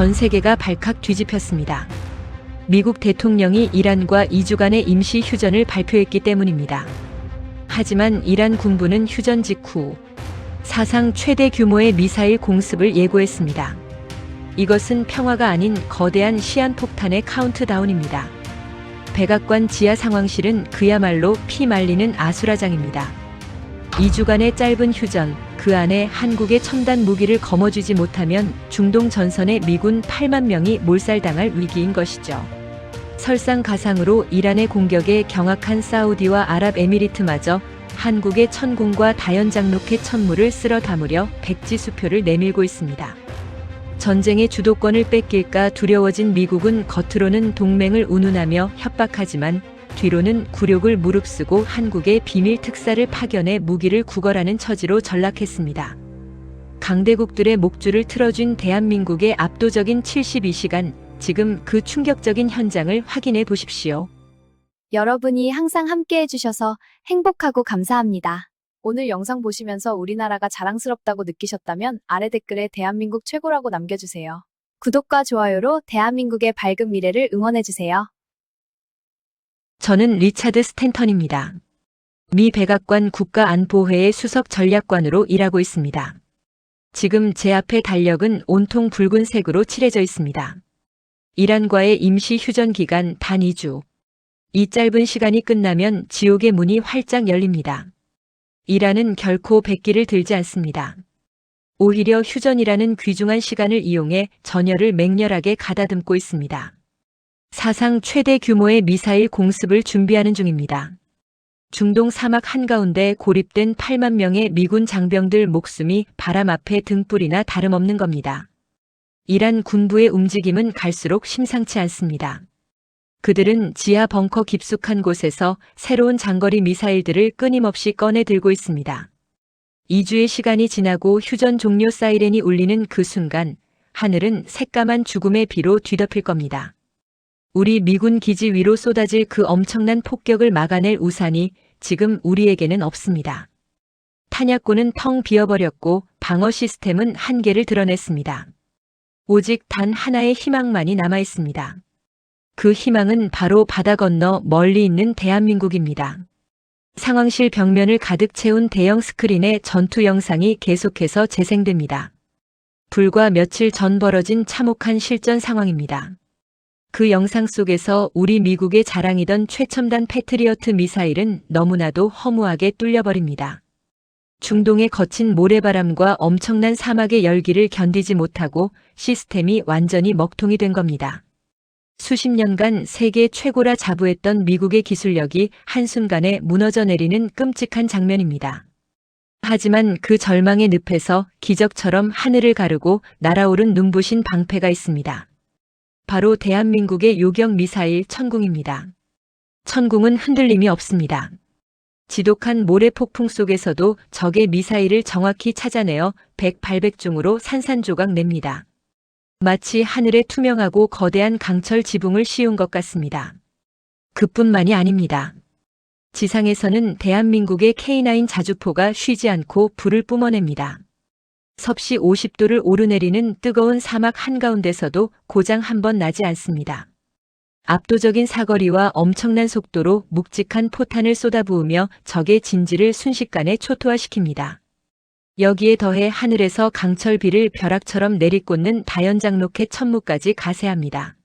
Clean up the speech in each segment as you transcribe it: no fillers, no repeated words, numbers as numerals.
전 세계가 발칵 뒤집혔습니다. 미국 대통령이 이란과 2주간의 임시 휴전을 발표했기 때문입니다. 하지만 이란 군부는 휴전 직후 사상 최대 규모의 미사일 공습을 예고했습니다. 이것은 평화가 아닌 거대한 시한폭탄의 카운트다운입니다. 백악관 지하 상황실은 그야말로 피 말리는 아수라장입니다. 2주간의 짧은 휴전, 그 안에 한국의 첨단 무기를 거머쥐지 못하면 중동 전선에 미군 8만 명이 몰살당할 위기인 것이죠. 설상가상으로 이란의 공격에 경악한 사우디와 아랍에미리트마저 한국의 천공과 다연장 로켓 천무를 쓸어 담으려 백지수표를 내밀고 있습니다. 전쟁의 주도권을 뺏길까 두려워진 미국은 겉으로는 동맹을 운운하며 협박하지만 뒤로는 굴욕을 무릅쓰고 한국의 비밀 특사를 파견해 무기를 구걸하는 처지로 전락했습니다. 강대국들의 목줄을 틀어준 대한민국의 압도적인 72시간, 지금 그 충격적인 현장을 확인해 보십시오. 여러분이 항상 함께 해주셔서 행복하고 감사합니다. 오늘 영상 보시면서 우리나라가 자랑스럽다고 느끼셨다면 아래 댓글에 대한민국 최고라고 남겨주세요. 구독과 좋아요로 대한민국의 밝은 미래를 응원해주세요. 저는 리차드 스탠턴입니다. 미 백악관 국가안보회의 수석 전략관으로 일하고 있습니다. 지금 제 앞의 달력은 온통 붉은색으로 칠해져 있습니다. 이란과의 임시 휴전 기간 단 2주. 이 짧은 시간이 끝나면 지옥의 문이 활짝 열립니다. 이란은 결코 백기를 들지 않습니다. 오히려 휴전이라는 귀중한 시간을 이용해 전열을 맹렬하게 가다듬고 있습니다. 사상 최대 규모의 미사일 공습을 준비하는 중입니다. 중동 사막 한가운데 고립된 8만 명의 미군 장병들 목숨이 바람 앞에 등불이나 다름없는 겁니다. 이란 군부의 움직임은 갈수록 심상치 않습니다. 그들은 지하 벙커 깊숙한 곳에서 새로운 장거리 미사일들을 끊임없이 꺼내 들고 있습니다. 2주의 시간이 지나고 휴전 종료 사이렌이 울리는 그 순간 하늘은 새까만 죽음의 비로 뒤덮일 겁니다. 우리 미군 기지 위로 쏟아질 그 엄청난 폭격을 막아낼 우산이 지금 우리에게는 없습니다. 탄약고는 텅 비어버렸고 방어 시스템은 한계를 드러냈습니다. 오직 단 하나의 희망만이 남아 있습니다. 그 희망은 바로 바다 건너 멀리 있는 대한민국입니다. 상황실 벽면을 가득 채운 대형 스크린의 전투 영상이 계속해서 재생됩니다. 불과 며칠 전 벌어진 참혹한 실전 상황입니다. 그 영상 속에서 우리 미국의 자랑이던 최첨단 패트리어트 미사일은 너무나도 허무하게 뚫려버립니다. 중동의 거친 모래바람과 엄청난 사막의 열기를 견디지 못하고 시스템이 완전히 먹통이 된 겁니다. 수십 년간 세계 최고라 자부했던 미국의 기술력이 한순간에 무너져 내리는 끔찍한 장면입니다. 하지만 그 절망의 늪에서 기적처럼 하늘을 가르고 날아오른 눈부신 방패가 있습니다. 바로 대한민국의 요격 미사일 천궁입니다. 천궁은 흔들림이 없습니다. 지독한 모래 폭풍 속에서도 적의 미사일을 정확히 찾아내어 100~800중으로 산산조각 냅니다. 마치 하늘의 투명하고 거대한 강철 지붕을 씌운 것 같습니다. 그뿐만이 아닙니다. 지상에서는 대한민국의 K9 자주포가 쉬지 않고 불을 뿜어냅니다. 섭씨 50도를 오르내리는 뜨거운 사막 한가운데서도 고장 한 번 나지 않습니다. 압도적인 사거리와 엄청난 속도로 묵직한 포탄을 쏟아부으며 적의 진지를 순식간에 초토화시킵니다. 여기에 더해 하늘에서 강철비를 벼락처럼 내리꽂는 다연장 로켓 천무까지 가세합니다.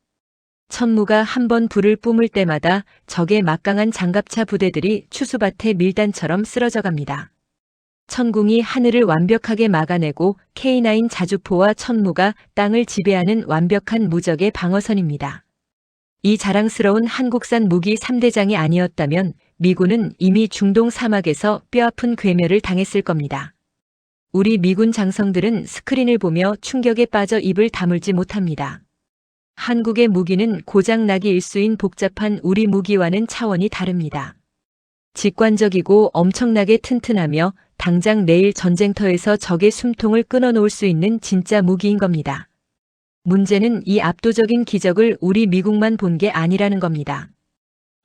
천무가 한 번 불을 뿜을 때마다 적의 막강한 장갑차 부대들이 추수밭의 밀단처럼 쓰러져 갑니다. 천궁이 하늘을 완벽하게 막아내고 K9 자주포와 천무가 땅을 지배하는 완벽한 무적의 방어선입니다. 이 자랑스러운 한국산 무기 3대장이 아니었다면 미군은 이미 중동 사막에서 뼈아픈 괴멸을 당했을 겁니다. 우리 미군 장성들은 스크린을 보며 충격에 빠져 입을 다물지 못합니다. 한국의 무기는 고장나기 일쑤인 복잡한 우리 무기와는 차원이 다릅니다. 직관적이고 엄청나게 튼튼하며 당장 내일 전쟁터에서 적의 숨통을 끊어놓을 수 있는 진짜 무기인 겁니다. 문제는 이 압도적인 기적을 우리 미국만 본 게 아니라는 겁니다.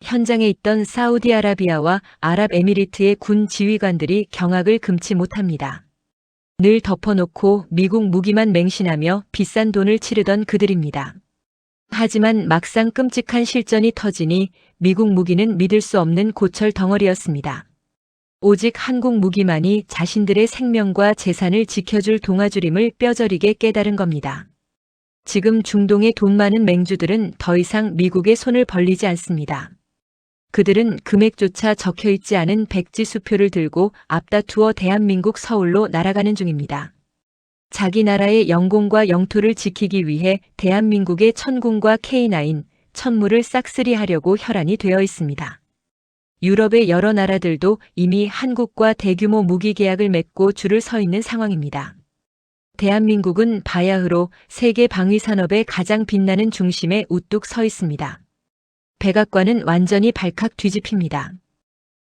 현장에 있던 사우디아라비아와 아랍에미리트의 군 지휘관들이 경악을 금치 못합니다. 늘 덮어놓고 미국 무기만 맹신하며 비싼 돈을 치르던 그들입니다. 하지만 막상 끔찍한 실전이 터지니 미국 무기는 믿을 수 없는 고철 덩어리였습니다. 오직 한국 무기만이 자신들의 생명과 재산을 지켜줄 동아줄임을 뼈저리게 깨달은 겁니다. 지금 중동의 돈 많은 맹주들은 더 이상 미국의 손을 벌리지 않습니다. 그들은 금액조차 적혀있지 않은 백지 수표를 들고 앞다투어 대한민국 서울로 날아가는 중입니다. 자기 나라의 영공과 영토를 지키기 위해 대한민국의 천군과 K9, 천무를 싹쓸이하려고 혈안이 되어 있습니다. 유럽의 여러 나라들도 이미 한국과 대규모 무기 계약을 맺고 줄을 서 있는 상황입니다. 대한민국은 바야흐로 세계 방위 산업의 가장 빛나는 중심에 우뚝 서 있습니다. 백악관은 완전히 발칵 뒤집힙니다.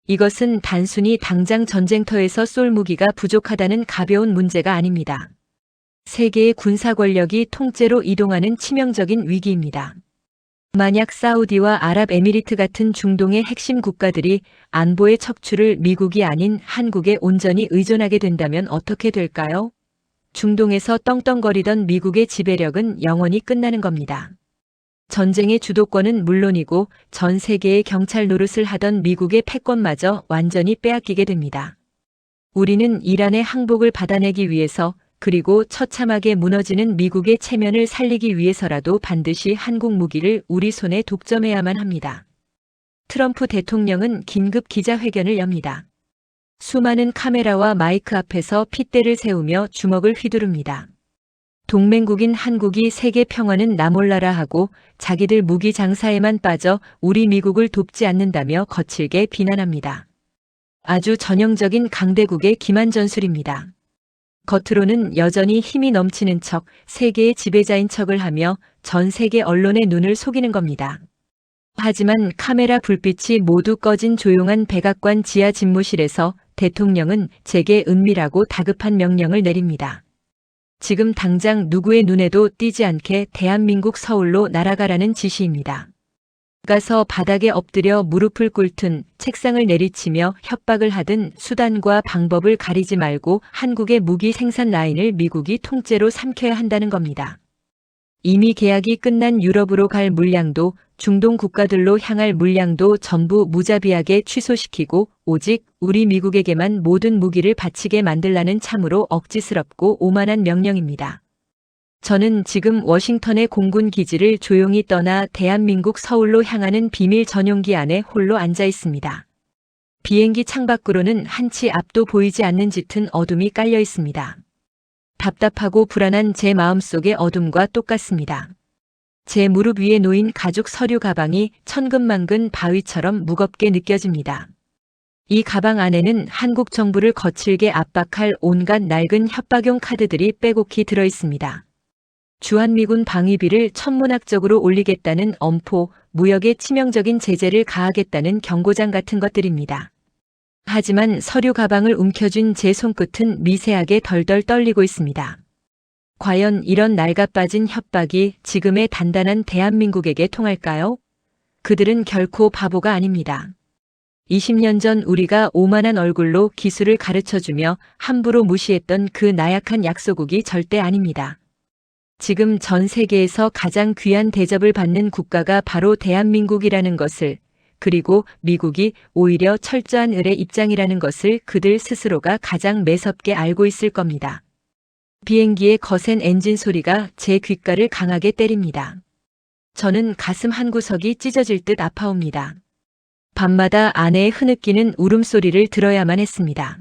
이것은 단순히 당장 전쟁터에서 쏠 무기가 부족하다는 가벼운 문제가 아닙니다. 세계의 군사 권력이 통째로 이동하는 치명적인 위기입니다. 만약 사우디와 아랍에미리트 같은 중동의 핵심 국가들이 안보의 척추를 미국이 아닌 한국에 온전히 의존하게 된다면 어떻게 될까요? 중동에서 떵떵거리던 미국의 지배력은 영원히 끝나는 겁니다. 전쟁의 주도권은 물론이고 전 세계의 경찰 노릇을 하던 미국의 패권마저 완전히 빼앗기게 됩니다. 우리는 이란의 항복을 받아내기 위해서 그리고 처참하게 무너지는 미국의 체면을 살리기 위해서라도 반드시 한국 무기를 우리 손에 독점해야만 합니다. 트럼프 대통령은 긴급 기자회견을 엽니다. 수많은 카메라와 마이크 앞에서 핏대를 세우며 주먹을 휘두릅니다. 동맹국인 한국이 세계 평화는 나 몰라라 하고 자기들 무기 장사에만 빠져 우리 미국을 돕지 않는다며 거칠게 비난합니다. 아주 전형적인 강대국의 기만 전술입니다. 겉으로는 여전히 힘이 넘치는 척 세계의 지배자인 척을 하며 전 세계 언론의 눈을 속이는 겁니다. 하지만 카메라 불빛이 모두 꺼진 조용한 백악관 지하 집무실에서 대통령은 제게 은밀하고 다급한 명령을 내립니다. 지금 당장 누구의 눈에도 띄지 않게 대한민국 서울로 날아가라는 지시입니다. 가서 바닥에 엎드려 무릎을 꿇든 책상을 내리치며 협박을 하든 수단과 방법을 가리지 말고 한국의 무기 생산 라인을 미국이 통째로 삼켜야 한다는 겁니다. 이미 계약이 끝난 유럽으로 갈 물량도 중동 국가들로 향할 물량도 전부 무자비하게 취소시키고 오직 우리 미국에게만 모든 무기를 바치게 만들라는 참으로 억지스럽고 오만한 명령입니다. 저는 지금 워싱턴의 공군 기지를 조용히 떠나 대한민국 서울로 향하는 비밀 전용기 안에 홀로 앉아 있습니다. 비행기 창밖으로는 한치 앞도 보이지 않는 짙은 어둠이 깔려 있습니다. 답답하고 불안한 제 마음속의 어둠과 똑같습니다. 제 무릎 위에 놓인 가죽 서류 가방이 천근만근 바위처럼 무겁게 느껴집니다. 이 가방 안에는 한국 정부를 거칠게 압박할 온갖 낡은 협박용 카드들이 빼곡히 들어 있습니다. 주한미군 방위비를 천문학적으로 올리겠다는 엄포, 무역에 치명적인 제재를 가하겠다는 경고장 같은 것들입니다. 하지만 서류 가방을 움켜쥔 제 손끝은 미세하게 덜덜 떨리고 있습니다. 과연 이런 낡아빠진 협박이 지금의 단단한 대한민국에게 통할까요? 그들은 결코 바보가 아닙니다. 20년 전 우리가 오만한 얼굴로 기술을 가르쳐주며 함부로 무시했던 그 나약한 약소국이 절대 아닙니다. 지금 전 세계에서 가장 귀한 대접을 받는 국가가 바로 대한민국이라는 것을, 그리고 미국이 오히려 철저한 을의 입장이라는 것을 그들 스스로가 가장 매섭게 알고 있을 겁니다. 비행기의 거센 엔진 소리가 제 귓가를 강하게 때립니다. 저는 가슴 한구석이 찢어질 듯 아파옵니다. 밤마다 아내의 흐느끼는 울음소리를 들어야만 했습니다.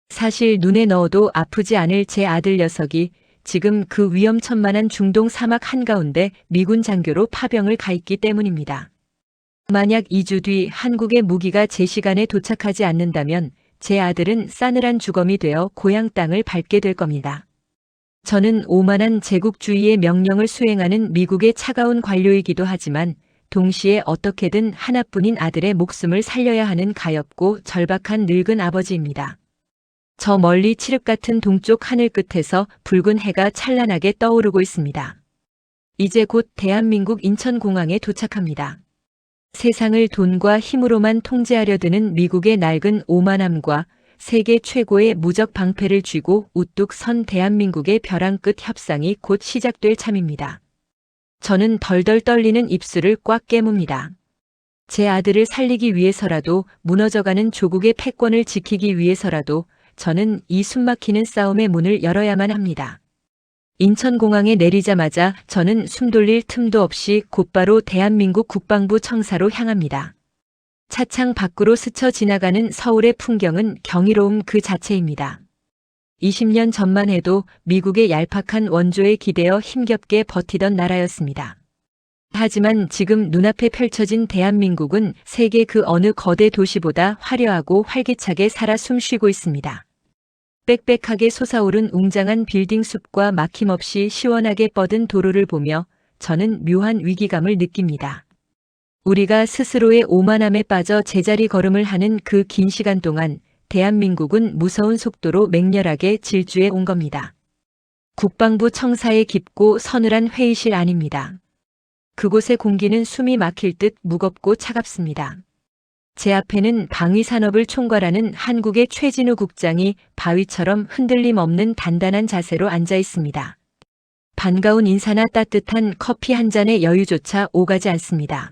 사실 눈에 넣어도 아프지 않을 제 아들 녀석이 지금 그 위험천만한 중동 사막 한가운데 미군 장교로 파병을 가 있기 때문입니다. 만약 2주 뒤 한국의 무기가 제 시간에 도착하지 않는다면 제 아들은 싸늘한 주검이 되어 고향 땅을 밟게 될 겁니다. 저는 오만한 제국주의의 명령을 수행하는 미국의 차가운 관료이기도 하지만 동시에 어떻게든 하나뿐인 아들의 목숨을 살려야 하는 가엾고 절박한 늙은 아버지입니다. 저 멀리 칠흑 같은 동쪽 하늘 끝에서 붉은 해가 찬란하게 떠오르고 있습니다. 이제 곧 대한민국 인천공항에 도착합니다. 세상을 돈과 힘으로만 통제하려 드는 미국의 낡은 오만함과 세계 최고의 무적 방패를 쥐고 우뚝 선 대한민국의 벼랑 끝 협상이 곧 시작될 참입니다. 저는 덜덜 떨리는 입술을 꽉 깨뭅니다. 제 아들을 살리기 위해서라도, 무너져가는 조국의 패권을 지키기 위해서라도 저는 이 숨막히는 싸움의 문을 열어야만 합니다. 인천공항에 내리자마자 저는 숨 돌릴 틈도 없이 곧바로 대한민국 국방부 청사로 향합니다. 차창 밖으로 스쳐 지나가는 서울의 풍경은 경이로움 그 자체입니다. 20년 전만 해도 미국의 얄팍한 원조에 기대어 힘겹게 버티던 나라였습니다. 하지만 지금 눈앞에 펼쳐진 대한민국은 세계 그 어느 거대 도시보다 화려하고 활기차게 살아 숨쉬고 있습니다. 빽빽하게 솟아오른 웅장한 빌딩 숲과 막힘없이 시원하게 뻗은 도로를 보며 저는 묘한 위기감을 느낍니다. 우리가 스스로의 오만함에 빠져 제자리 걸음을 하는 그 긴 시간 동안 대한민국은 무서운 속도로 맹렬하게 질주해 온 겁니다. 국방부 청사의 깊고 서늘한 회의실 안입니다. 그곳의 공기는 숨이 막힐 듯 무겁고 차갑습니다. 제 앞에는 방위산업을 총괄하는 한국의 최진우 국장이 바위처럼 흔들림 없는 단단한 자세로 앉아 있습니다. 반가운 인사나 따뜻한 커피 한 잔의 여유조차 오가지 않습니다.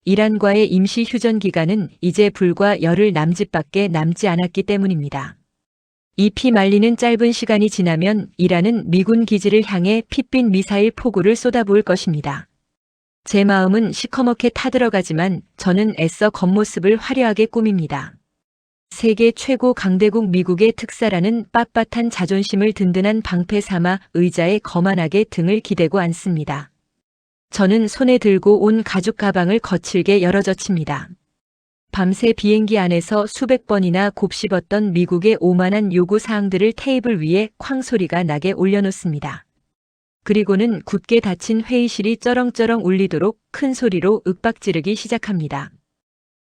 이란과의 임시 휴전 기간은 이제 불과 열흘 남짓밖에 남지 않았기 때문입니다. 이 피 말리는 짧은 시간이 지나면 이란은 미군 기지를 향해 핏빛 미사일 폭우를 쏟아부을 것입니다. 제 마음은 시커멓게 타들어가지만 저는 애써 겉모습을 화려하게 꾸밉니다. 세계 최고 강대국 미국의 특사라는 빳빳한 자존심을 든든한 방패 삼아 의자에 거만하게 등을 기대고 앉습니다. 저는 손에 들고 온 가죽 가방을 거칠게 열어젖힙니다. 밤새 비행기 안에서 수백 번이나 곱씹었던 미국의 오만한 요구사항들을 테이블 위에 쾅 소리가 나게 올려놓습니다. 그리고는 굳게 닫힌 회의실이 쩌렁쩌렁 울리도록 큰 소리로 윽박지르기 시작합니다.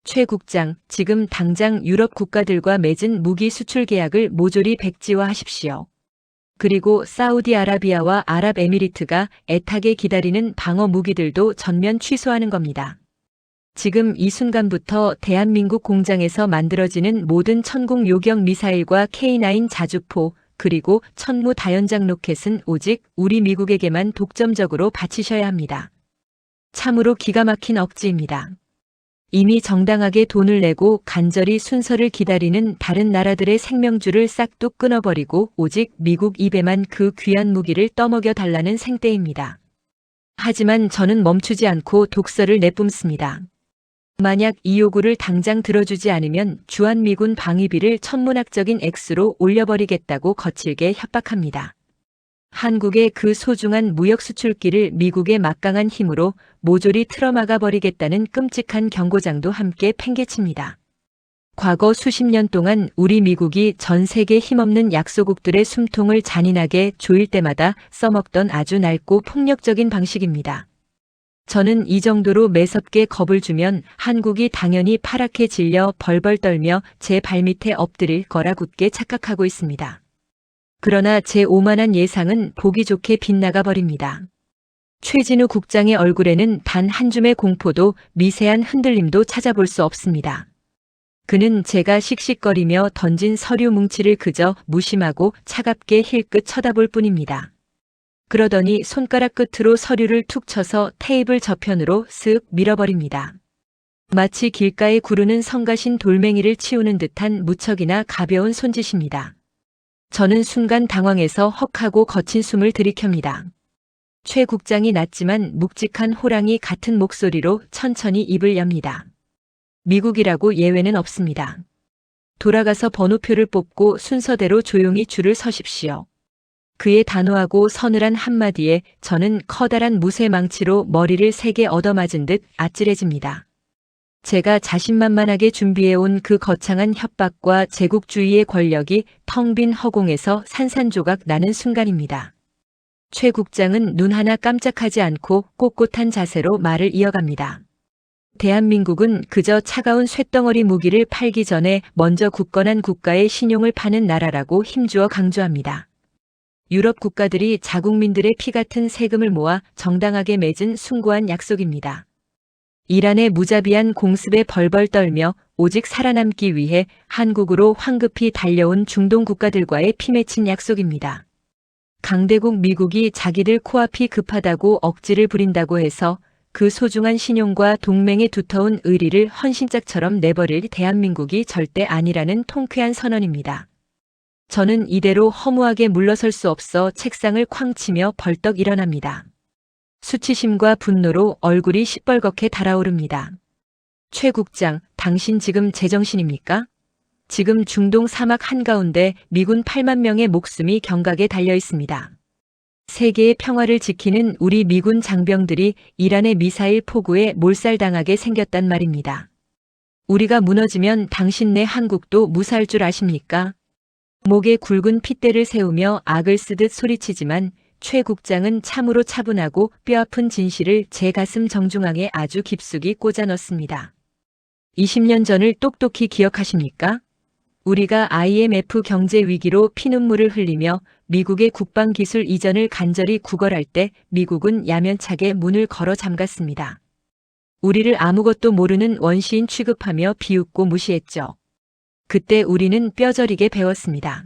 최 국장, 지금 당장 유럽 국가들과 맺은 무기 수출 계약을 모조리 백지화하십시오. 그리고 사우디아라비아와 아랍에미리트가 애타게 기다리는 방어 무기들도 전면 취소하는 겁니다. 지금 이 순간부터 대한민국 공장에서 만들어지는 모든 천국 요격 미사일과 K9 자주포, 그리고 천무 다연장 로켓은 오직 우리 미국에게만 독점적으로 바치셔야 합니다. 참으로 기가 막힌 억지입니다. 이미 정당하게 돈을 내고 간절히 순서를 기다리는 다른 나라들의 생명줄을 싹둑 끊어버리고 오직 미국 입에만 그 귀한 무기를 떠먹여 달라는 생떼입니다. 하지만 저는 멈추지 않고 독서를 내뿜습니다. 만약 이 요구를 당장 들어주지 않으면 주한미군 방위비를 천문학적인 액수로 올려버리겠다고 거칠게 협박합니다. 한국의 그 소중한 무역 수출기를 미국의 막강한 힘으로 모조리 틀어막아 버리겠다는 끔찍한 경고장도 함께 팽개칩니다. 과거 수십 년 동안 우리 미국이 전 세계 힘없는 약소국들의 숨통을 잔인하게 조일 때마다 써먹던 아주 낡고 폭력적인 방식입니다. 저는 이 정도로 매섭게 겁을 주면 한국이 당연히 파랗게 질려 벌벌 떨며 제 발밑에 엎드릴 거라 굳게 착각하고 있습니다. 그러나 제 오만한 예상은 보기 좋게 빗나가 버립니다. 최진우 국장의 얼굴에는 단 한 줌의 공포도 미세한 흔들림도 찾아볼 수 없습니다. 그는 제가 씩씩거리며 던진 서류 뭉치를 그저 무심하고 차갑게 힐끗 쳐다볼 뿐입니다. 그러더니 손가락 끝으로 서류를 툭 쳐서 테이블 저편으로 쓱 밀어버립니다. 마치 길가에 구르는 성가신 돌멩이를 치우는 듯한 무척이나 가벼운 손짓입니다. 저는 순간 당황해서 헉하고 거친 숨을 들이켭니다. 최 국장이 낮지만 묵직한 호랑이 같은 목소리로 천천히 입을 엽니다. 미국이라고 예외는 없습니다. 돌아가서 번호표를 뽑고 순서대로 조용히 줄을 서십시오. 그의 단호하고 서늘한 한마디에 저는 커다란 무쇠망치로 머리를 세게 얻어맞은 듯 아찔해집니다. 제가 자신만만하게 준비해온 그 거창한 협박과 제국주의의 권력이 텅 빈 허공에서 산산조각 나는 순간입니다. 최 국장은 눈 하나 깜짝하지 않고 꼿꼿한 자세로 말을 이어갑니다. 대한민국은 그저 차가운 쇳덩어리 무기를 팔기 전에 먼저 굳건한 국가의 신용을 파는 나라라고 힘주어 강조합니다. 유럽 국가들이 자국민들의 피 같은 세금을 모아 정당하게 맺은 숭고한 약속입니다. 이란의 무자비한 공습에 벌벌 떨며 오직 살아남기 위해 한국으로 황급히 달려온 중동 국가들과의 피맺힌 약속입니다. 강대국 미국이 자기들 코앞이 급하다고 억지를 부린다고 해서 그 소중한 신용과 동맹의 두터운 의리를 헌신짝처럼 내버릴 대한민국이 절대 아니라는 통쾌한 선언입니다. 저는 이대로 허무하게 물러설 수 없어 책상을 쾅 치며 벌떡 일어납니다. 수치심과 분노로 얼굴이 시뻘겋게 달아오릅니다. 최 국장, 당신 지금 제정신입니까? 지금 중동 사막 한가운데 미군 8만 명의 목숨이 경각에 달려 있습니다. 세계의 평화를 지키는 우리 미군 장병들이 이란의 미사일 폭우에 몰살당하게 생겼단 말입니다. 우리가 무너지면 당신네 한국도 무사할 줄 아십니까? 목에 굵은 핏대를 세우며 악을 쓰듯 소리치지만 최 국장은 참으로 차분하고 뼈아픈 진실을 제 가슴 정중앙에 아주 깊숙이 꽂아 넣습니다. 20년 전을 똑똑히 기억하십니까? 우리가 IMF 경제 위기로 피눈물을 흘리며 미국의 국방기술 이전을 간절히 구걸할 때 미국은 야면차게 문을 걸어 잠갔습니다. 우리를 아무것도 모르는 원시인 취급하며 비웃고 무시했죠. 그때 우리는 뼈저리게 배웠습니다.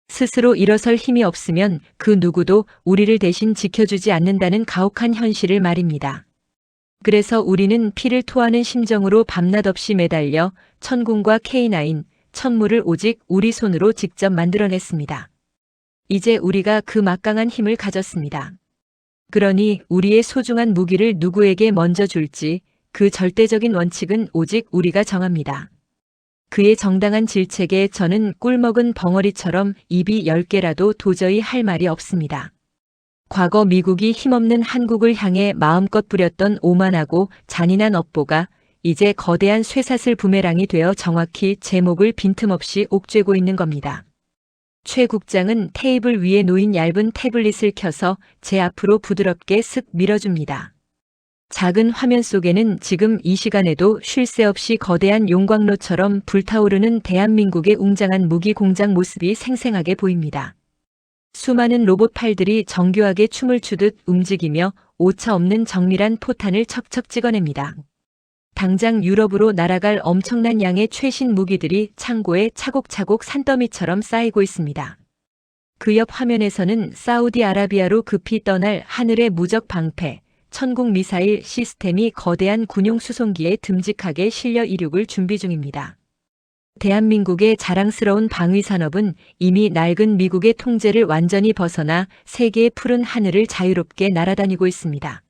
스스로 일어설 힘이 없으면 그 누구도 우리를 대신 지켜주지 않는다는 가혹한 현실을 말입니다. 그래서 우리는 피를 토하는 심정으로 밤낮 없이 매달려 천군과 K9, 천물을 오직 우리 손으로 직접 만들어냈습니다. 이제 우리가 그 막강한 힘을 가졌습니다. 그러니 우리의 소중한 무기를 누구에게 먼저 줄지 그 절대적인 원칙은 오직 우리가 정합니다. 그의 정당한 질책에 저는 꿀먹은 벙어리처럼 입이 10개라도 도저히 할 말이 없습니다. 과거 미국이 힘없는 한국을 향해 마음껏 부렸던 오만하고 잔인한 업보가 이제 거대한 쇠사슬 부메랑이 되어 정확히 제 목을 빈틈없이 옥죄고 있는 겁니다. 최 국장은 테이블 위에 놓인 얇은 태블릿을 켜서 제 앞으로 부드럽게 쓱 밀어줍니다. 작은 화면 속에는 지금 이 시간에도 쉴 새 없이 거대한 용광로처럼 불타오르는 대한민국의 웅장한 무기 공장 모습이 생생하게 보입니다. 수많은 로봇 팔들이 정교하게 춤을 추듯 움직이며 오차없는 정밀한 포탄을 척척 찍어냅니다. 당장 유럽으로 날아갈 엄청난 양의 최신 무기들이 창고에 차곡차곡 산더미처럼 쌓이고 있습니다. 그 옆 화면에서는 사우디아라비아로 급히 떠날 하늘의 무적 방패, 천국 미사일 시스템이 거대한 군용 수송기에 듬직하게 실려 이륙을 준비 중입니다. 대한민국의 자랑스러운 방위산업은 이미 낡은 미국의 통제를 완전히 벗어나 세계의 푸른 하늘을 자유롭게 날아다니고 있습니다.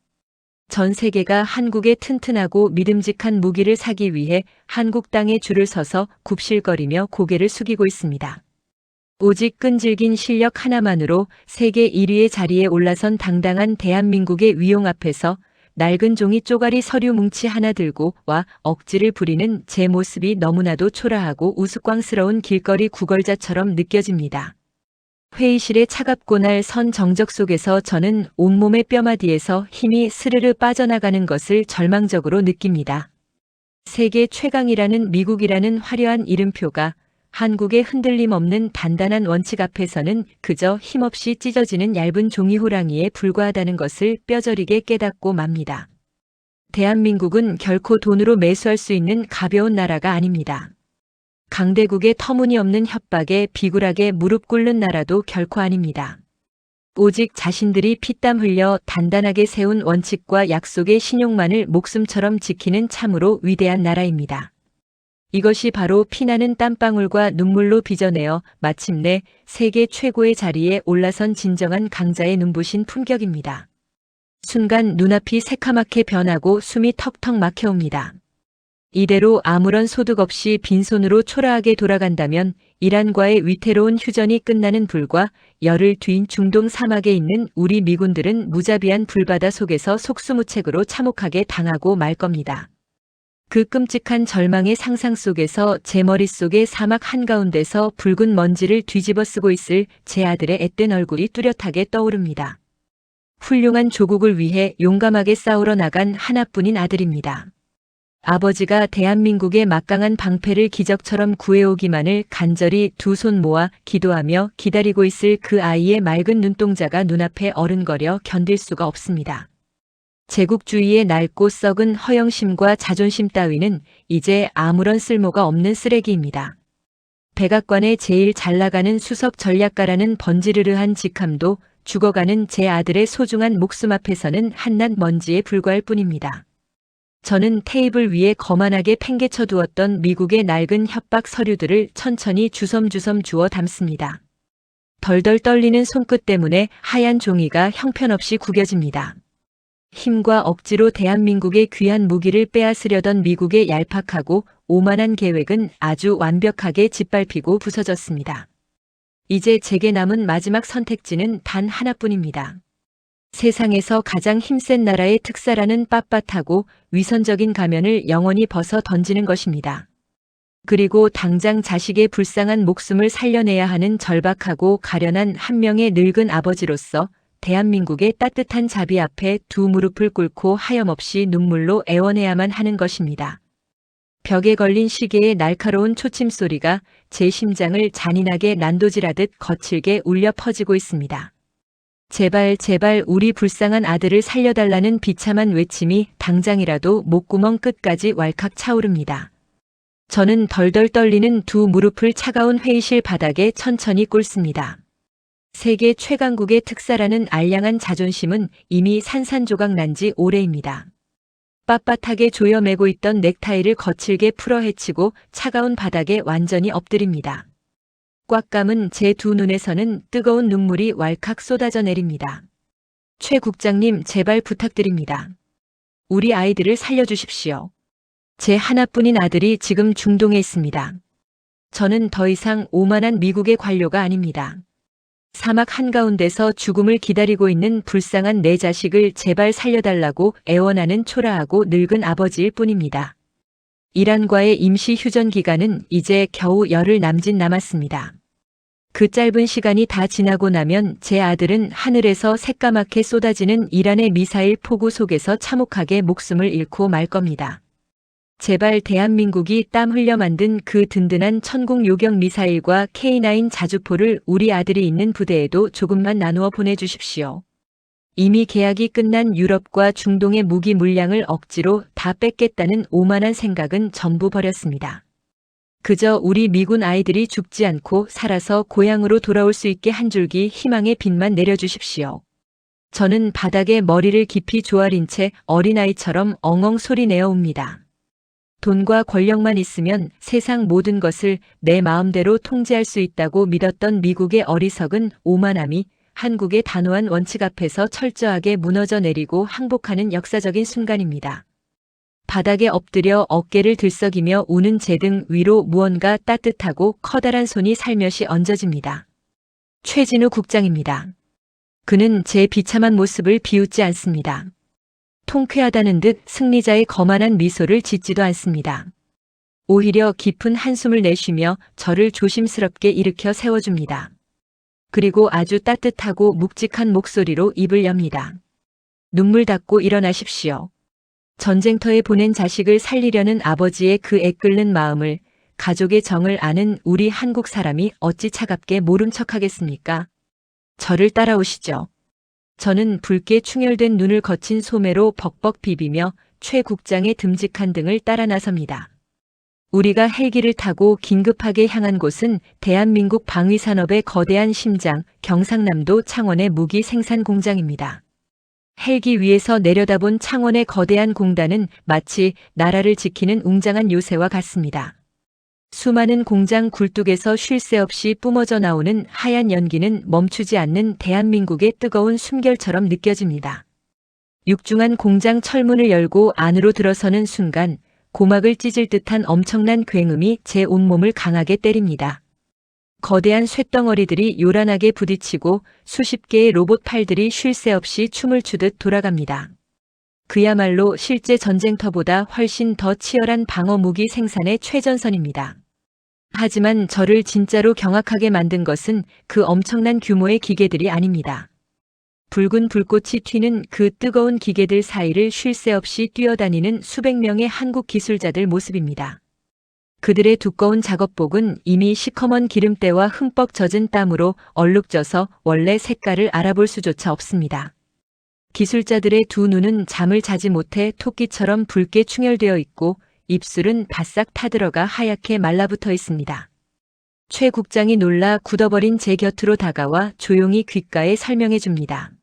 전 세계가 한국의 튼튼하고 믿음직한 무기를 사기 위해 한국 땅에 줄을 서서 굽실거리며 고개를 숙이고 있습니다. 오직 끈질긴 실력 하나만으로 세계 1위의 자리에 올라선 당당한 대한민국의 위용 앞에서 낡은 종이 쪼가리 서류 뭉치 하나 들고 와 억지를 부리는 제 모습이 너무나도 초라하고 우스꽝스러운 길거리 구걸자처럼 느껴집니다. 회의실의 차갑고 날 선 정적 속에서 저는 온몸의 뼈마디에서 힘이 스르르 빠져나가는 것을 절망적으로 느낍니다. 세계 최강이라는 미국이라는 화려한 이름표가 한국의 흔들림 없는 단단한 원칙 앞에서는 그저 힘없이 찢어지는 얇은 종이 호랑이에 불과하다는 것을 뼈저리게 깨닫고 맙니다. 대한민국은 결코 돈으로 매수할 수 있는 가벼운 나라가 아닙니다. 강대국의 터무니없는 협박에 비굴하게 무릎 꿇는 나라도 결코 아닙니다. 오직 자신들이 피땀 흘려 단단하게 세운 원칙과 약속의 신용만을 목숨처럼 지키는 참으로 위대한 나라입니다. 이것이 바로 피나는 땀방울과 눈물로 빚어내어 마침내 세계 최고의 자리에 올라선 진정한 강자의 눈부신 품격입니다. 순간 눈앞이 새카맣게 변하고 숨이 턱턱 막혀옵니다. 이대로 아무런 소득 없이 빈손으로 초라하게 돌아간다면 이란과의 위태로운 휴전이 끝나는 불과 열흘 뒤인 중동 사막에 있는 우리 미군들은 무자비한 불바다 속에서 속수무책으로 참혹하게 당하고 말 겁니다. 그 끔찍한 절망의 상상 속에서 제 머릿속의 사막 한가운데서 붉은 먼지를 뒤집어 쓰고 있을 제 아들의 앳된 얼굴이 뚜렷하게 떠오릅니다. 훌륭한 조국을 위해 용감하게 싸우러 나간 하나뿐인 아들입니다. 아버지가 대한민국의 막강한 방패를 기적처럼 구해오기만을 간절히 두 손 모아 기도하며 기다리고 있을 그 아이의 맑은 눈동자가 눈앞에 어른거려 견딜 수가 없습니다. 제국주의의 낡고 썩은 허영심과 자존심 따위는 이제 아무런 쓸모가 없는 쓰레기입니다. 백악관의 제일 잘나가는 수석 전략가라는 번지르르한 직함도 죽어가는 제 아들의 소중한 목숨 앞에서는 한낱 먼지에 불과할 뿐입니다. 저는 테이블 위에 거만하게 팽개쳐 두었던 미국의 낡은 협박 서류들을 천천히 주섬주섬 주워 담습니다. 덜덜 떨리는 손끝 때문에 하얀 종이가 형편없이 구겨집니다. 힘과 억지로 대한민국의 귀한 무기를 빼앗으려던 미국의 얄팍하고 오만한 계획은 아주 완벽하게 짓밟히고 부서졌습니다. 이제 제게 남은 마지막 선택지는 단 하나뿐입니다. 세상에서 가장 힘센 나라의 특사라는 빳빳하고 위선적인 가면을 영원히 벗어 던지는 것입니다. 그리고 당장 자식의 불쌍한 목숨을 살려내야 하는 절박하고 가련한 한 명의 늙은 아버지로서 대한민국의 따뜻한 자비 앞에 두 무릎을 꿇고 하염없이 눈물로 애원해야만 하는 것입니다. 벽에 걸린 시계의 날카로운 초침 소리가 제 심장을 잔인하게 난도질하듯 거칠게 울려 퍼지고 있습니다. 제발 제발 우리 불쌍한 아들을 살려달라는 비참한 외침이 당장이라도 목구멍 끝까지 왈칵 차오릅니다. 저는 덜덜 떨리는 두 무릎을 차가운 회의실 바닥에 천천히 꿇습니다. 세계 최강국의 특사라는 알량한 자존심은 이미 산산조각 난 지 오래입니다. 빳빳하게 조여매고 있던 넥타이를 거칠게 풀어 헤치고 차가운 바닥에 완전히 엎드립니다. 꽉 감은 제 두 눈에서는 뜨거운 눈물이 왈칵 쏟아져 내립니다. 최 국장님, 제발 부탁드립니다. 우리 아이들을 살려주십시오. 제 하나뿐인 아들이 지금 중동에 있습니다. 저는 더 이상 오만한 미국의 관료가 아닙니다. 사막 한가운데서 죽음을 기다리고 있는 불쌍한 내 자식을 제발 살려달라고 애원하는 초라하고 늙은 아버지일 뿐입니다. 이란과의 임시 휴전 기간은 이제 겨우 열흘 남짓 남았습니다. 그 짧은 시간이 다 지나고 나면 제 아들은 하늘에서 새까맣게 쏟아지는 이란의 미사일 폭우 속에서 참혹하게 목숨을 잃고 말 겁니다. 제발 대한민국이 땀 흘려 만든 그 든든한 천국 요격 미사일과 K9 자주포를 우리 아들이 있는 부대에도 조금만 나누어 보내주십시오. 이미 계약이 끝난 유럽과 중동의 무기 물량을 억지로 다 뺏겠다는 오만한 생각은 전부 버렸습니다. 그저 우리 미군 아이들이 죽지 않고 살아서 고향으로 돌아올 수 있게 한 줄기 희망의 빛만 내려주십시오. 저는 바닥에 머리를 깊이 조아린 채 어린아이처럼 엉엉 소리내어 옵니다. 돈과 권력만 있으면 세상 모든 것을 내 마음대로 통제할 수 있다고 믿었던 미국의 어리석은 오만함이 한국의 단호한 원칙 앞에서 철저하게 무너져 내리고 항복하는 역사적인 순간입니다. 바닥에 엎드려 어깨를 들썩이며 우는 제 등 위로 무언가 따뜻하고 커다란 손이 살며시 얹어집니다. 최진우 국장입니다. 그는 제 비참한 모습을 비웃지 않습니다. 통쾌하다는 듯 승리자의 거만한 미소를 짓지도 않습니다. 오히려 깊은 한숨을 내쉬며 저를 조심스럽게 일으켜 세워줍니다. 그리고 아주 따뜻하고 묵직한 목소리로 입을 엽니다. 눈물 닦고 일어나십시오. 전쟁터에 보낸 자식을 살리려는 아버지의 그 애끓는 마음을 가족의 정을 아는 우리 한국 사람이 어찌 차갑게 모른 척하겠습니까? 저를 따라오시죠. 저는 붉게 충혈된 눈을 거친 소매로 벅벅 비비며 최 국장의 듬직한 등을 따라 나섭니다. 우리가 헬기를 타고 긴급하게 향한 곳은 대한민국 방위산업의 거대한 심장, 경상남도 창원의 무기 생산 공장입니다. 헬기 위에서 내려다본 창원의 거대한 공단은 마치 나라를 지키는 웅장한 요새와 같습니다. 수많은 공장 굴뚝에서 쉴 새 없이 뿜어져 나오는 하얀 연기는 멈추지 않는 대한민국의 뜨거운 숨결처럼 느껴집니다. 육중한 공장 철문을 열고 안으로 들어서는 순간 고막을 찢을 듯한 엄청난 굉음이 제 온몸을 강하게 때립니다. 거대한 쇳덩어리들이 요란하게 부딪히고 수십 개의 로봇 팔들이 쉴 새 없이 춤을 추듯 돌아갑니다. 그야말로 실제 전쟁터보다 훨씬 더 치열한 방어 무기 생산의 최전선입니다. 하지만 저를 진짜로 경악하게 만든 것은 그 엄청난 규모의 기계들이 아닙니다. 붉은 불꽃이 튀는 그 뜨거운 기계들 사이를 쉴 새 없이 뛰어다니는 수백 명의 한국 기술자들 모습입니다. 그들의 두꺼운 작업복은 이미 시커먼 기름때와 흠뻑 젖은 땀으로 얼룩져서 원래 색깔을 알아볼 수조차 없습니다. 기술자들의 두 눈은 잠을 자지 못해 토끼처럼 붉게 충혈되어 있고 입술은 바싹 타들어가 하얗게 말라붙어 있습니다. 최 국장이 놀라 굳어버린 제 곁으로 다가와 조용히 귓가에 설명해 줍니다.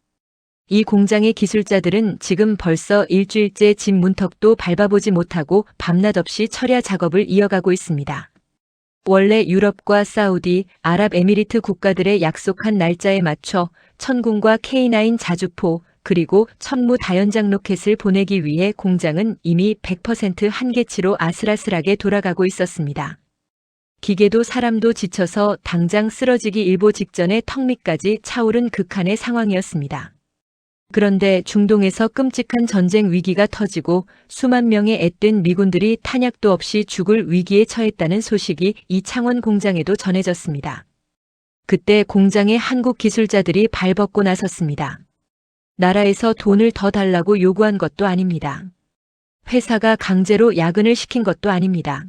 이 공장의 기술자들은 지금 벌써 일주일째 집 문턱도 밟아보지 못하고 밤낮 없이 철야 작업을 이어가고 있습니다. 원래 유럽과 사우디, 아랍에미리트 국가들의 약속한 날짜에 맞춰 천궁과 K9 자주포, 그리고 천무 다연장 로켓을 보내기 위해 공장은 이미 100% 한계치로 아슬아슬하게 돌아가고 있었습니다. 기계도 사람도 지쳐서 당장 쓰러지기 일보 직전에 턱 밑까지 차오른 극한의 상황이었습니다. 그런데 중동에서 끔찍한 전쟁 위기가 터지고 수만 명의 앳된 미군들이 탄약도 없이 죽을 위기에 처했다는 소식이 이창원 공장에도 전해졌습니다. 그때 공장의 한국 기술자들이 발벗고 나섰습니다. 나라에서 돈을 더 달라고 요구한 것도 아닙니다. 회사가 강제로 야근을 시킨 것도 아닙니다.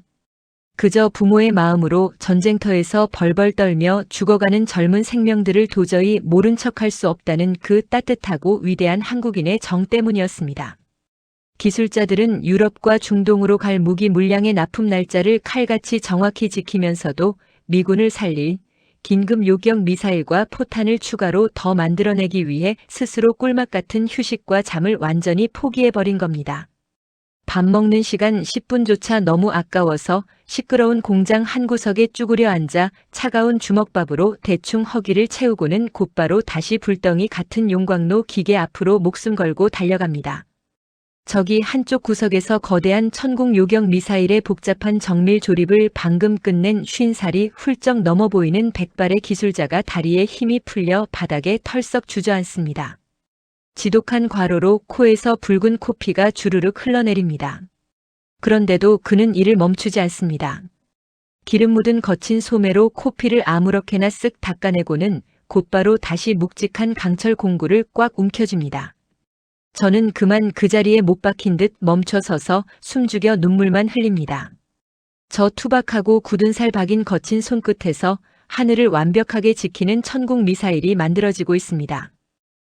그저 부모의 마음으로 전쟁터에서 벌벌 떨며 죽어가는 젊은 생명들을 도저히 모른 척할 수 없다는 그 따뜻하고 위대한 한국인의 정 때문이었습니다. 기술자들은 유럽과 중동으로 갈 무기 물량의 납품 날짜를 칼같이 정확히 지키면서도 미군을 살릴 긴급 요격 미사일과 포탄을 추가로 더 만들어내기 위해 스스로 꿀맛 같은 휴식과 잠을 완전히 포기해버린 겁니다. 밥 먹는 시간 10분조차 너무 아까워서 시끄러운 공장 한 구석에 쭈그려 앉아 차가운 주먹밥으로 대충 허기를 채우고는 곧바로 다시 불덩이 같은 용광로 기계 앞으로 목숨 걸고 달려갑니다. 저기 한쪽 구석에서 거대한 천궁 요격 미사일의 복잡한 정밀 조립을 방금 끝낸 50살이 훌쩍 넘어 보이는 백발의 기술자가 다리에 힘이 풀려 바닥에 털썩 주저앉습니다. 지독한 과로로 코에서 붉은 코피가 주르륵 흘러내립니다. 그런데도 그는 이를 멈추지 않습니다. 기름 묻은 거친 소매로 코피를 아무렇게나 쓱 닦아내고는 곧바로 다시 묵직한 강철 공구를 꽉 움켜쥡니다. 저는 그만 그 자리에 못 박힌 듯 멈춰서서 숨죽여 눈물만 흘립니다. 저 투박하고 굳은 살 박인 거친 손끝에서 하늘을 완벽하게 지키는 천궁 미사일이 만들어지고 있습니다.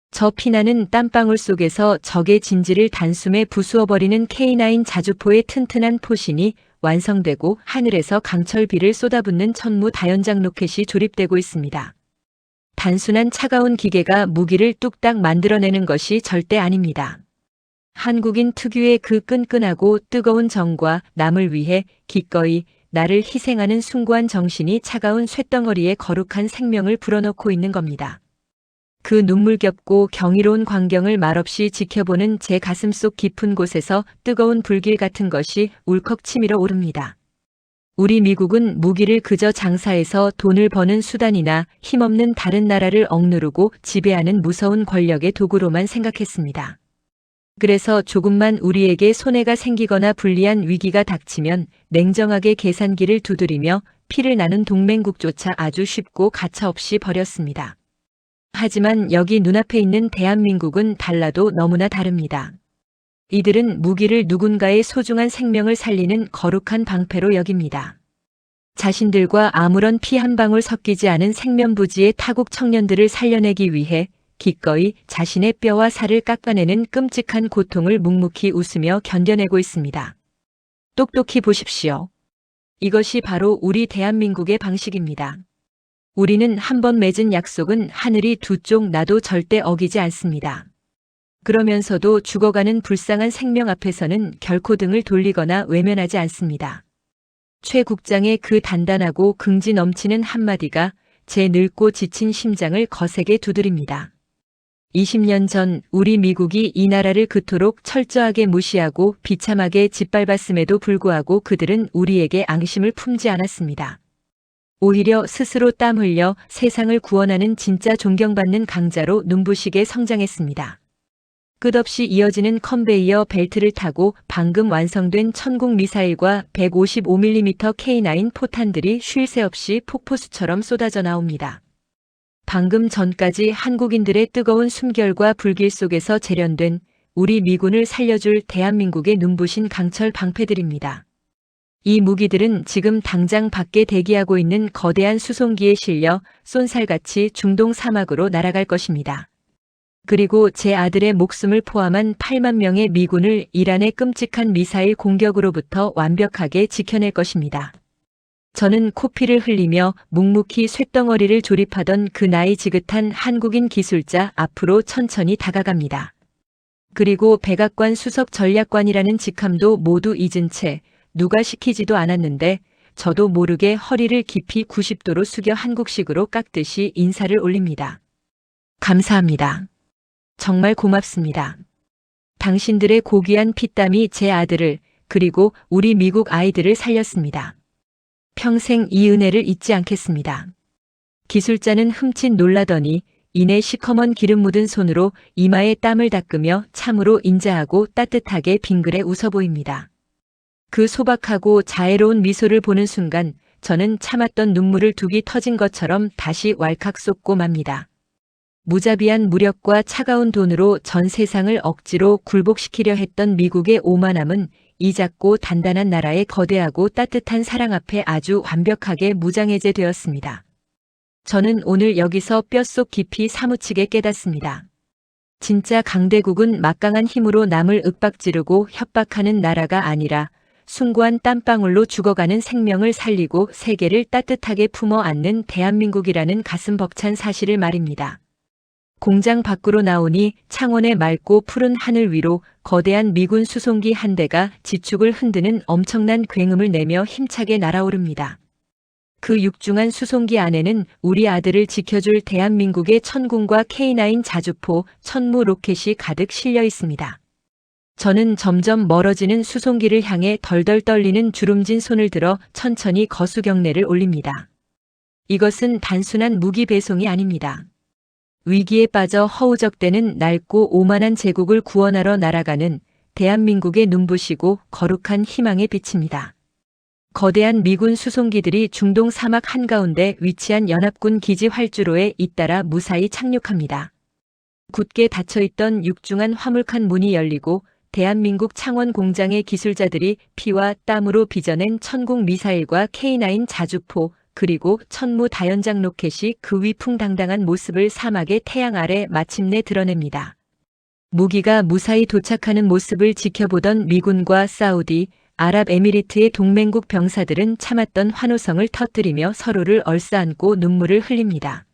저 피나는 땀방울 속에서 적의 진지를 단숨에 부수어버리는 K9 자주포의 튼튼한 포신이 완성되고 하늘에서 강철비를 쏟아붓는 천무 다연장 로켓이 조립되고 있습니다. 단순한 차가운 기계가 무기를 뚝딱 만들어내는 것이 절대 아닙니다. 한국인 특유의 그 끈끈하고 뜨거운 정과 남을 위해 기꺼이 나를 희생하는 숭고한 정신이 차가운 쇳덩어리에 거룩한 생명을 불어넣고 있는 겁니다. 그 눈물겹고 경이로운 광경을 말없이 지켜보는 제 가슴속 깊은 곳에서 뜨거운 불길 같은 것이 울컥 치밀어 오릅니다. 우리 미국은 무기를 그저 장사해서 돈을 버는 수단이나 힘없는 다른 나라를 억누르고 지배하는 무서운 권력의 도구로만 생각했습니다. 그래서 조금만 우리에게 손해가 생기거나 불리한 위기가 닥치면 냉정하게 계산기를 두드리며 피를 나눈 동맹국조차 아주 쉽고 가차없이 버렸습니다. 하지만 여기 눈앞에 있는 대한민국은 달라도 너무나 다릅니다. 이들은 무기를 누군가의 소중한 생명을 살리는 거룩한 방패로 여깁니다. 자신들과 아무런 피 한 방울 섞이지 않은 생면부지의 타국 청년들을 살려내기 위해 기꺼이 자신의 뼈와 살을 깎아내는 끔찍한 고통을 묵묵히 웃으며 견뎌내고 있습니다. 똑똑히 보십시오. 이것이 바로 우리 대한민국의 방식입니다. 우리는 한번 맺은 약속은 하늘이 두 쪽 나도 절대 어기지 않습니다. 그러면서도 죽어가는 불쌍한 생명 앞에서는 결코 등을 돌리거나 외면하지 않습니다. 최 국장의 그 단단하고 긍지 넘치는 한마디가 제 늙고 지친 심장을 거세게 두드립니다. 20년 전 우리 미국이 이 나라를 그토록 철저하게 무시하고 비참하게 짓밟았음에도 불구하고 그들은 우리에게 앙심을 품지 않았습니다. 오히려 스스로 땀 흘려 세상을 구원하는 진짜 존경받는 강자로 눈부시게 성장했습니다. 끝없이 이어지는 컨베이어 벨트를 타고 방금 완성된 천궁 미사일과 155mm K9 포탄들이 쉴 새 없이 폭포수처럼 쏟아져 나옵니다. 방금 전까지 한국인들의 뜨거운 숨결과 불길 속에서 재련된 우리 미군을 살려줄 대한민국의 눈부신 강철 방패들입니다. 이 무기들은 지금 당장 밖에 대기하고 있는 거대한 수송기에 실려 쏜살같이 중동 사막으로 날아갈 것입니다. 그리고 제 아들의 목숨을 포함한 8만 명의 미군을 이란의 끔찍한 미사일 공격으로부터 완벽하게 지켜낼 것입니다. 저는 코피를 흘리며 묵묵히 쇳덩어리를 조립하던 그 나이 지긋한 한국인 기술자 앞으로 천천히 다가갑니다. 그리고 백악관 수석 전략관이라는 직함도 모두 잊은 채 누가 시키지도 않았는데 저도 모르게 허리를 깊이 90도로 숙여 한국식으로 깎듯이 인사를 올립니다. 감사합니다. 정말 고맙습니다. 당신들의 고귀한 피땀이 제 아들을 그리고 우리 미국 아이들을 살렸습니다. 평생 이 은혜를 잊지 않겠습니다. 기술자는 흠칫 놀라더니 이내 시커먼 기름 묻은 손으로 이마에 땀을 닦으며 참으로 인자하고 따뜻하게 빙그레 웃어 보입니다. 그 소박하고 자애로운 미소를 보는 순간 저는 참았던 눈물을 둑이 터진 것처럼 다시 왈칵 쏟고 맙니다. 무자비한 무력과 차가운 돈으로 전 세상을 억지로 굴복시키려 했던 미국의 오만함은 이 작고 단단한 나라의 거대하고 따뜻한 사랑 앞에 아주 완벽하게 무장해제되었습니다. 저는 오늘 여기서 뼛속 깊이 사무치게 깨닫습니다. 진짜 강대국은 막강한 힘으로 남을 윽박지르고 협박하는 나라가 아니라 숭고한 땀방울로 죽어가는 생명을 살리고 세계를 따뜻하게 품어 안는 대한민국이라는 가슴 벅찬 사실을 말입니다. 공장 밖으로 나오니 창원의 맑고 푸른 하늘 위로 거대한 미군 수송기 한 대가 지축을 흔드는 엄청난 굉음을 내며 힘차게 날아오릅니다. 그 육중한 수송기 안에는 우리 아들을 지켜줄 대한민국의 천군과 K9 자주포, 천무 로켓이 가득 실려 있습니다. 저는 점점 멀어지는 수송기를 향해 덜덜 떨리는 주름진 손을 들어 천천히 거수 경례를 올립니다. 이것은 단순한 무기 배송이 아닙니다. 위기에 빠져 허우적대는 낡고 오만한 제국을 구원하러 날아가는 대한민국의 눈부시고 거룩한 희망의 빛입니다. 거대한 미군 수송기들이 중동 사막 한가운데 위치한 연합군 기지 활주로에 잇따라 무사히 착륙합니다. 굳게 닫혀있던 육중한 화물칸 문이 열리고 대한민국 창원 공장의 기술자들이 피와 땀으로 빚어낸 천국 미사일과 K9 자주포 그리고 천무 다연장 로켓이 그 위풍당당한 모습을 사막의 태양 아래 마침내 드러냅니다. 무기가 무사히 도착하는 모습을 지켜보던 미군과 사우디, 아랍에미리트의 동맹국 병사들은 참았던 환호성을 터뜨리며 서로를 얼싸안고 눈물을 흘립니다.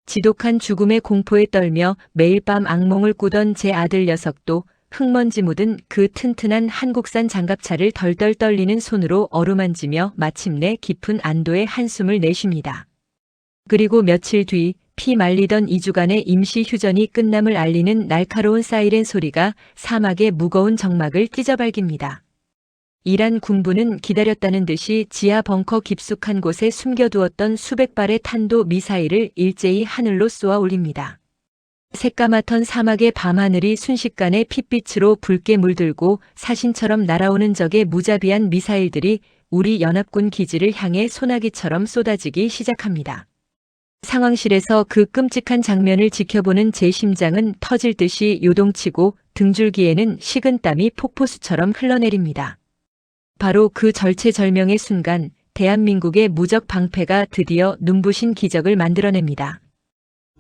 지독한 죽음의 공포에 떨며 매일 밤 악몽을 꾸던 제 아들 녀석도 흙먼지 묻은 그 튼튼한 한국산 장갑차를 덜덜 떨리는 손으로 어루만지며 마침내 깊은 안도의 한숨을 내쉽니다. 그리고 며칠 뒤 피 말리던 2주간의 임시 휴전이 끝남을 알리는 날카로운 사이렌 소리가 사막의 무거운 정막을 찢어발깁니다. 이란 군부는 기다렸다는 듯이 지하 벙커 깊숙한 곳에 숨겨두었던 수백 발의 탄도 미사일을 일제히 하늘로 쏘아 올립니다. 새까맣던 사막의 밤하늘이 순식간에 핏빛으로 붉게 물들고 사신처럼 날아오는 적의 무자비한 미사일들이 우리 연합군 기지를 향해 소나기처럼 쏟아지기 시작합니다. 상황실에서 그 끔찍한 장면을 지켜보는 제 심장은 터질 듯이 요동치고 등줄기에는 식은땀이 폭포수처럼 흘러내립니다. 바로 그 절체절명의 순간 대한민국의 무적 방패가 드디어 눈부신 기적을 만들어냅니다.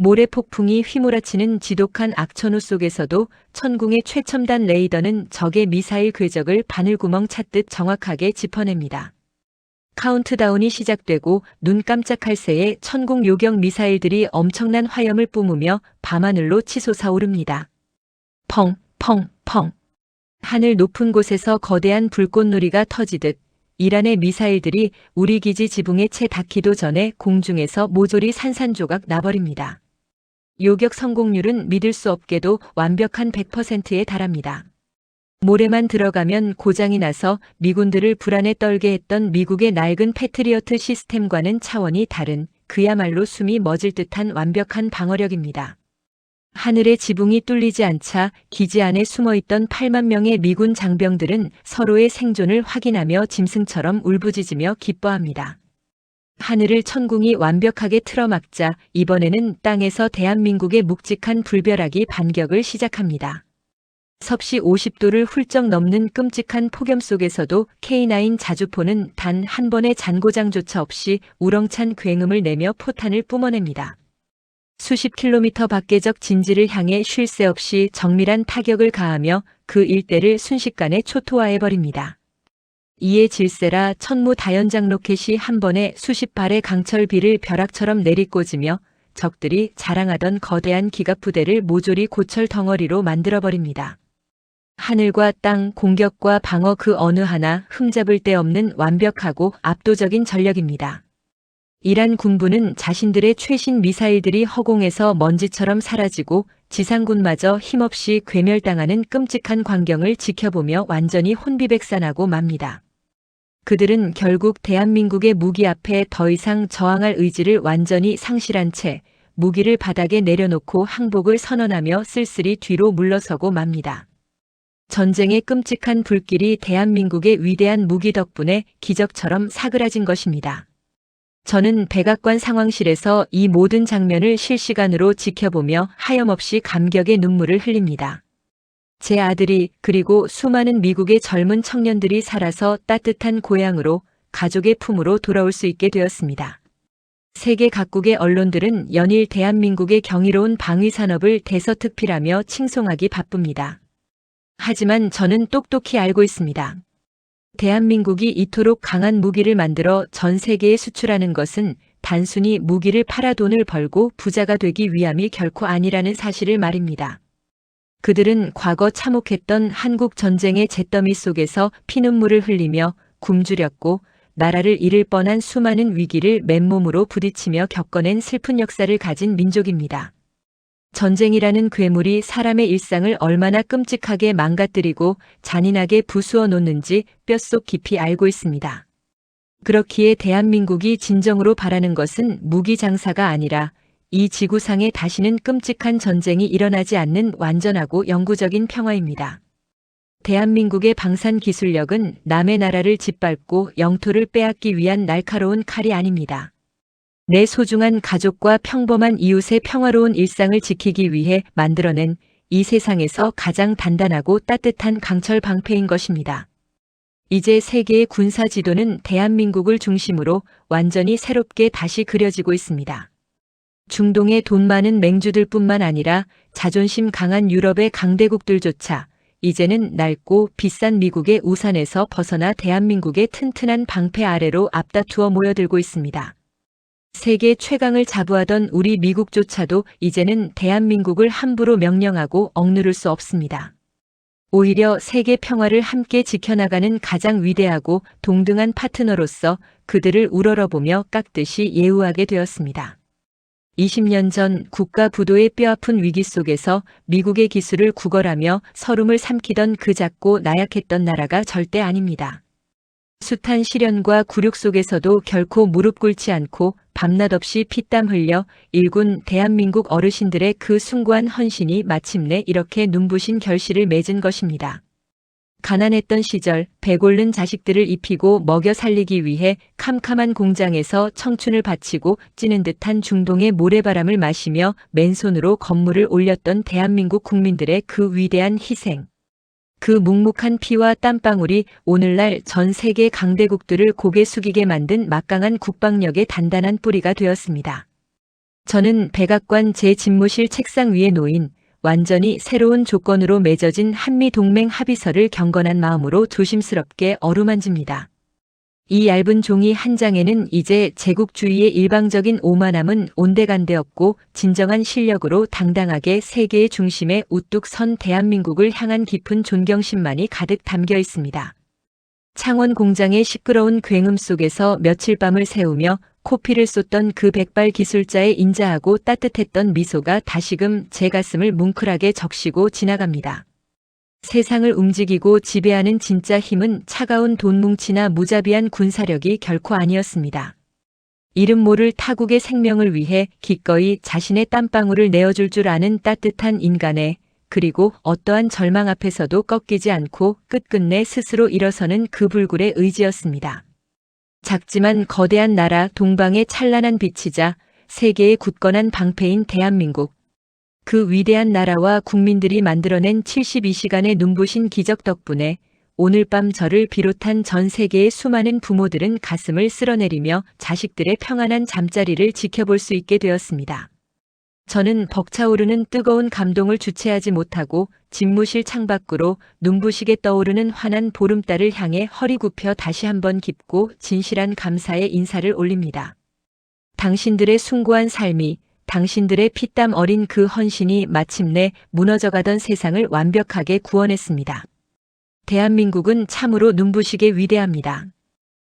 모래폭풍이 휘몰아치는 지독한 악천후 속에서도 천궁의 최첨단 레이더는 적의 미사일 궤적을 바늘구멍 찾듯 정확하게 짚어냅니다. 카운트다운이 시작되고 눈 깜짝할 새에 천궁 요격 미사일들이 엄청난 화염을 뿜으며 밤하늘로 치솟아 오릅니다. 펑, 펑, 펑. 하늘 높은 곳에서 거대한 불꽃놀이가 터지듯 이란의 미사일들이 우리 기지 지붕에 채 닿기도 전에 공중에서 모조리 산산조각 나버립니다. 요격 성공률은 믿을 수 없게도 완벽한 100%에 달합니다. 모래만 들어가면 고장이 나서 미군들을 불안에 떨게 했던 미국의 낡은 패트리어트 시스템과는 차원이 다른 그야말로 숨이 멎을 듯한 완벽한 방어력입니다. 하늘의 지붕이 뚫리지 않자 기지 안에 숨어있던 8만 명의 미군 장병들은 서로의 생존을 확인하며 짐승처럼 울부짖으며 기뻐합니다. 하늘을 천궁이 완벽하게 틀어막자 이번에는 땅에서 대한민국의 묵직한 불벼락이 반격을 시작합니다. 섭씨 50도를 훌쩍 넘는 끔찍한 폭염 속에서도 K9 자주포는 단 한 번의 잔고장조차 없이 우렁찬 굉음을 내며 포탄을 뿜어냅니다. 수십 킬로미터 밖의적 진지를 향해 쉴 새 없이 정밀한 타격을 가하며 그 일대를 순식간에 초토화해버립니다. 이에 질세라 천무다연장 로켓이 한 번에 수십 발의 강철비를 벼락처럼 내리꽂으며 적들이 자랑하던 거대한 기갑부대를 모조리 고철 덩어리로 만들어버립니다. 하늘과 땅, 공격과 방어 그 어느 하나 흠잡을 데 없는 완벽하고 압도적인 전력입니다. 이란 군부는 자신들의 최신 미사일들이 허공에서 먼지처럼 사라지고 지상군마저 힘없이 괴멸당하는 끔찍한 광경을 지켜보며 완전히 혼비백산하고 맙니다. 그들은 결국 대한민국의 무기 앞에 더 이상 저항할 의지를 완전히 상실한 채 무기를 바닥에 내려놓고 항복을 선언하며 쓸쓸히 뒤로 물러서고 맙니다. 전쟁의 끔찍한 불길이 대한민국의 위대한 무기 덕분에 기적처럼 사그라진 것입니다. 저는 백악관 상황실에서 이 모든 장면을 실시간으로 지켜보며 하염없이 감격의 눈물을 흘립니다. 제 아들이 그리고 수많은 미국의 젊은 청년들이 살아서 따뜻한 고향으로 가족의 품으로 돌아올 수 있게 되었습니다. 세계 각국의 언론들은 연일 대한민국의 경이로운 방위산업을 대서특필하며 칭송하기 바쁩니다. 하지만 저는 똑똑히 알고 있습니다. 대한민국이 이토록 강한 무기를 만들어 전 세계에 수출하는 것은 단순히 무기를 팔아 돈을 벌고 부자가 되기 위함이 결코 아니라는 사실을 말입니다. 그들은 과거 참혹했던 한국 전쟁의 잿더미 속에서 피눈물을 흘리며 굶주렸고 나라를 잃을 뻔한 수많은 위기를 맨몸으로 부딪히며 겪어낸 슬픈 역사를 가진 민족입니다. 전쟁이라는 괴물이 사람의 일상을 얼마나 끔찍하게 망가뜨리고 잔인하게 부수어 놓는지 뼛속 깊이 알고 있습니다. 그렇기에 대한민국이 진정으로 바라는 것은 무기 장사가 아니라 이 지구상에 다시는 끔찍한 전쟁이 일어나지 않는 완전하고 영구적인 평화입니다. 대한민국의 방산 기술력은 남의 나라를 짓밟고 영토를 빼앗기 위한 날카로운 칼이 아닙니다. 내 소중한 가족과 평범한 이웃의 평화로운 일상을 지키기 위해 만들어낸 이 세상에서 가장 단단하고 따뜻한 강철 방패인 것입니다. 이제 세계의 군사 지도는 대한민국을 중심으로 완전히 새롭게 다시 그려지고 있습니다. 중동의 돈 많은 맹주들뿐만 아니라 자존심 강한 유럽의 강대국들조차 이제는 낡고 비싼 미국의 우산에서 벗어나 대한민국의 튼튼한 방패 아래로 앞다투어 모여들고 있습니다. 세계 최강을 자부하던 우리 미국조차도 이제는 대한민국을 함부로 명령하고 억누를 수 없습니다. 오히려 세계 평화를 함께 지켜나가는 가장 위대하고 동등한 파트너로서 그들을 우러러보며 깎듯이 예우하게 되었습니다. 20년 전 국가 부도의 뼈아픈 위기 속에서 미국의 기술을 구걸하며 서름을 삼키던 그 작고 나약했던 나라가 절대 아닙니다. 숱한 시련과 굴욕 속에서도 결코 무릎 꿇지 않고 밤낮 없이 피땀 흘려 일군 대한민국 어르신들의 그 숭고한 헌신이 마침내 이렇게 눈부신 결실을 맺은 것입니다. 가난했던 시절 배골른 자식들을 입히고 먹여 살리기 위해 캄캄한 공장에서 청춘을 바치고 찌는 듯한 중동의 모래바람을 마시며 맨손으로 건물을 올렸던 대한민국 국민들의 그 위대한 희생. 그 묵묵한 피와 땀방울이 오늘날 전 세계 강대국들을 고개 숙이게 만든 막강한 국방력의 단단한 뿌리가 되었습니다. 저는 백악관 제 집무실 책상 위에 놓인 완전히 새로운 조건으로 맺어진 한미동맹 합의서를 경건한 마음으로 조심스럽게 어루만집니다. 이 얇은 종이 한 장에는 이제 제국주의의 일방적인 오만함은 온데간데 없고 진정한 실력으로 당당하게 세계의 중심에 우뚝 선 대한민국을 향한 깊은 존경심만이 가득 담겨 있습니다. 창원 공장의 시끄러운 굉음 속에서 며칠 밤을 새우며 코피를 쏟던 그 백발 기술자의 인자하고 따뜻했던 미소가 다시금 제 가슴을 뭉클하게 적시고 지나갑니다. 세상을 움직이고 지배하는 진짜 힘은 차가운 돈뭉치나 무자비한 군사력이 결코 아니었습니다. 이름 모를 타국의 생명을 위해 기꺼이 자신의 땀방울을 내어줄 줄 아는 따뜻한 인간의, 그리고 어떠한 절망 앞에서도 꺾이지 않고 끝끝내 스스로 일어서는 그 불굴의 의지였습니다. 작지만 거대한 나라 동방의 찬란한 빛이자 세계의 굳건한 방패인 대한민국. 그 위대한 나라와 국민들이 만들어낸 72시간의 눈부신 기적 덕분에 오늘 밤 저를 비롯한 전 세계의 수많은 부모들은 가슴을 쓸어내리며 자식들의 평안한 잠자리를 지켜볼 수 있게 되었습니다. 저는 벅차오르는 뜨거운 감동을 주체하지 못하고 집무실 창밖으로 눈부시게 떠오르는 환한 보름달을 향해 허리 굽혀 다시 한번 깊고 진실한 감사의 인사를 올립니다. 당신들의 숭고한 삶이, 당신들의 피땀 어린 그 헌신이 마침내 무너져가던 세상을 완벽하게 구원했습니다. 대한민국은 참으로 눈부시게 위대합니다.